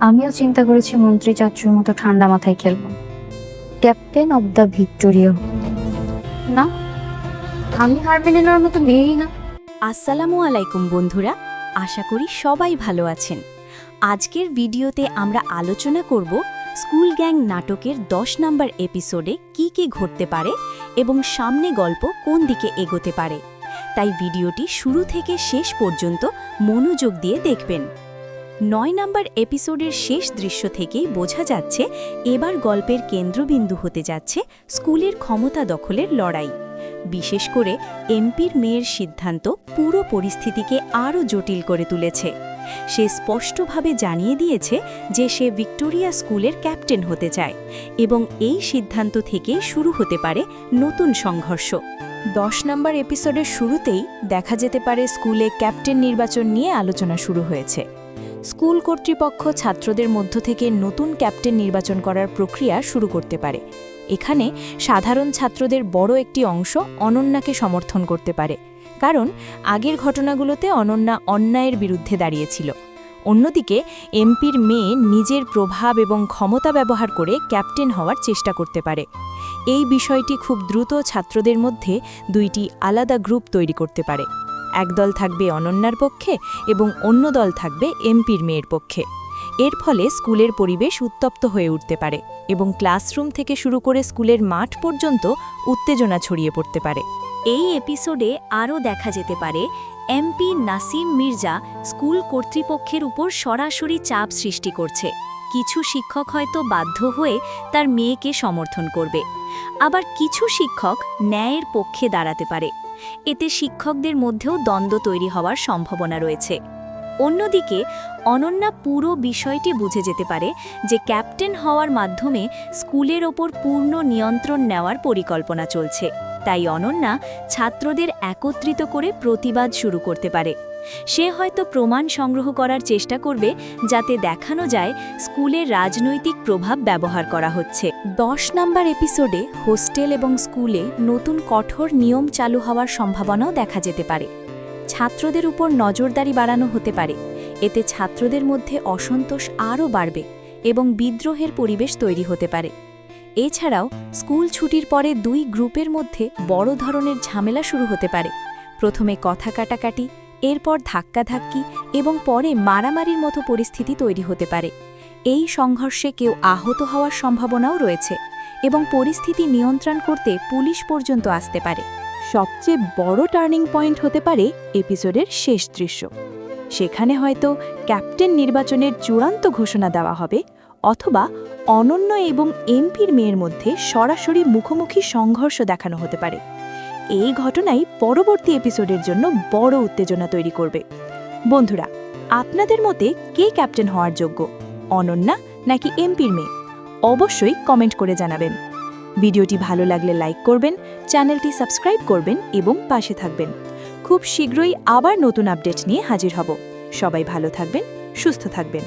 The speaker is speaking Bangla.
আমিও চিন্তা করেছি মন্ত্রী চাচুর মতো ঠান্ডা মাথায় খেলবো, ক্যাপ্টেন অব দ্য ভিক্টোরিয়া। না, আমি হার মেনে নেওয়ার মতো মেয়েই না। আসসালামু আলাইকুম বন্ধুরা, আশা করি সবাই ভালো আছেন। আজকের ভিডিওতে আমরা আলোচনা করব স্কুল গ্যাং নাটকের 10 নম্বর এপিসোডে কি কি ঘটতে পারে এবং সামনে গল্প কোন দিকে এগোতে পারে। তাই ভিডিওটি শুরু থেকে শেষ পর্যন্ত মনোযোগ দিয়ে দেখবেন। 9 নম্বর এপিসোডের শেষ দৃশ্য থেকেই বোঝা যাচ্ছে এবার গল্পের কেন্দ্রবিন্দু হতে যাচ্ছে স্কুলের ক্ষমতা দখলের লড়াই। বিশেষ করে এমপির মেয়ের সিদ্ধান্ত পুরো পরিস্থিতিকে আরও জটিল করে তুলেছে। সে স্পষ্টভাবে জানিয়ে দিয়েছে যে সে ভিক্টোরিয়া স্কুলের ক্যাপ্টেন হতে চায় এবং এই সিদ্ধান্ত থেকে শুরু হতে পারে নতুন সংঘর্ষ। 10 নম্বর এপিসোডের শুরুতেই দেখা যেতে পারে স্কুলে ক্যাপ্টেন নির্বাচন নিয়ে আলোচনা শুরু হয়েছে। স্কুল কর্তৃপক্ষ ছাত্রদের মধ্য থেকে নতুন ক্যাপ্টেন নির্বাচন করার প্রক্রিয়া শুরু করতে পারে। এখানে সাধারণ ছাত্রদের বড় একটি অংশ অনন্যাকে সমর্থন করতে পারে, কারণ আগের ঘটনাগুলোতে অনন্যা অন্যায়ের বিরুদ্ধে দাঁড়িয়েছিল। অন্যদিকে এমপির মেয়ে নিজের প্রভাব এবং ক্ষমতা ব্যবহার করে ক্যাপ্টেন হওয়ার চেষ্টা করতে পারে। এই বিষয়টি খুব দ্রুত ছাত্রদের মধ্যে দুইটি আলাদা গ্রুপ তৈরি করতে পারে। একদল থাকবে অনন্যার পক্ষে এবং অন্য দল থাকবে এমপির মেয়ের পক্ষে। এর ফলে স্কুলের পরিবেশ উত্তপ্ত হয়ে উঠতে পারে এবং ক্লাসরুম থেকে শুরু করে স্কুলের মাঠ পর্যন্ত উত্তেজনা ছড়িয়ে পড়তে পারে। এই এপিসোডে আরও দেখা যেতে পারে এমপি নাসিম মির্জা স্কুল কর্তৃপক্ষের উপর সরাসরি চাপ সৃষ্টি করছে। কিছু শিক্ষক হয়তো বাধ্য হয়ে তার মেয়েকে সমর্থন করবে, আবার কিছু শিক্ষক ন্যায়ের পক্ষে দাঁড়াতে পারে। এতে শিক্ষকদের মধ্যেও দ্বন্দ্ব তৈরি হওয়ার সম্ভাবনা রয়েছে। অন্যদিকে অনন্যা পুরো বিষয়টি বুঝে যেতে পারে যে ক্যাপ্টেন হওয়ার মাধ্যমে স্কুলের ওপর পূর্ণ নিয়ন্ত্রণ নেওয়ার পরিকল্পনা চলছে। তাই অনন্যা ছাত্রদের একত্রিত করে প্রতিবাদ শুরু করতে পারে। সে হয়তো প্রমাণ সংগ্রহ করার চেষ্টা করবে যাতে দেখানো যায় স্কুলের রাজনৈতিক প্রভাব ব্যবহার করা হচ্ছে। 10 নম্বর এপিসোডে হোস্টেল এবং স্কুলে নতুন কঠোর নিয়ম চালু হওয়ার সম্ভাবনাও দেখা যেতে পারে। ছাত্রদের উপর নজরদারি বাড়ানো হতে পারে। এতে ছাত্রদের মধ্যে অসন্তোষ আরও বাড়বে এবং বিদ্রোহের পরিবেশ তৈরি হতে পারে। এছাড়াও স্কুল ছুটির পরে দুই গ্রুপের মধ্যে বড় ধরনের ঝামেলা শুরু হতে পারে। প্রথমে কথা কাটাকাটি, এরপর ধাক্কাধাক্কি এবং পরে মারামারির মতো পরিস্থিতি তৈরি হতে পারে। এই সংঘর্ষে কেউ আহত হওয়ার সম্ভাবনাও রয়েছে এবং পরিস্থিতি নিয়ন্ত্রণ করতে পুলিশ পর্যন্ত আসতে পারে। সবচেয়ে বড় টার্নিং পয়েন্ট হতে পারে এপিসোডের শেষ দৃশ্য। সেখানে হয়তো ক্যাপ্টেন নির্বাচনের চূড়ান্ত ঘোষণা দেওয়া হবে, অথবা অনন্য এবং এমপির মেয়ের মধ্যে সরাসরি মুখোমুখি সংঘর্ষ দেখানো হতে পারে। এই ঘটনাই পরবর্তী এপিসোডের জন্য বড় উত্তেজনা তৈরি করবে। বন্ধুরা, আপনাদের মতে কে ক্যাপ্টেন হওয়ার যোগ্য, অনন্যা নাকি এমপির মেয়ে? অবশ্যই কমেন্ট করে জানাবেন। ভিডিওটি ভালো লাগলে লাইক করবেন, চ্যানেলটি সাবস্ক্রাইব করবেন এবং পাশে থাকবেন। খুব শীঘ্রই আবার নতুন আপডেট নিয়ে হাজির হব। সবাই ভালো থাকবেন, সুস্থ থাকবেন।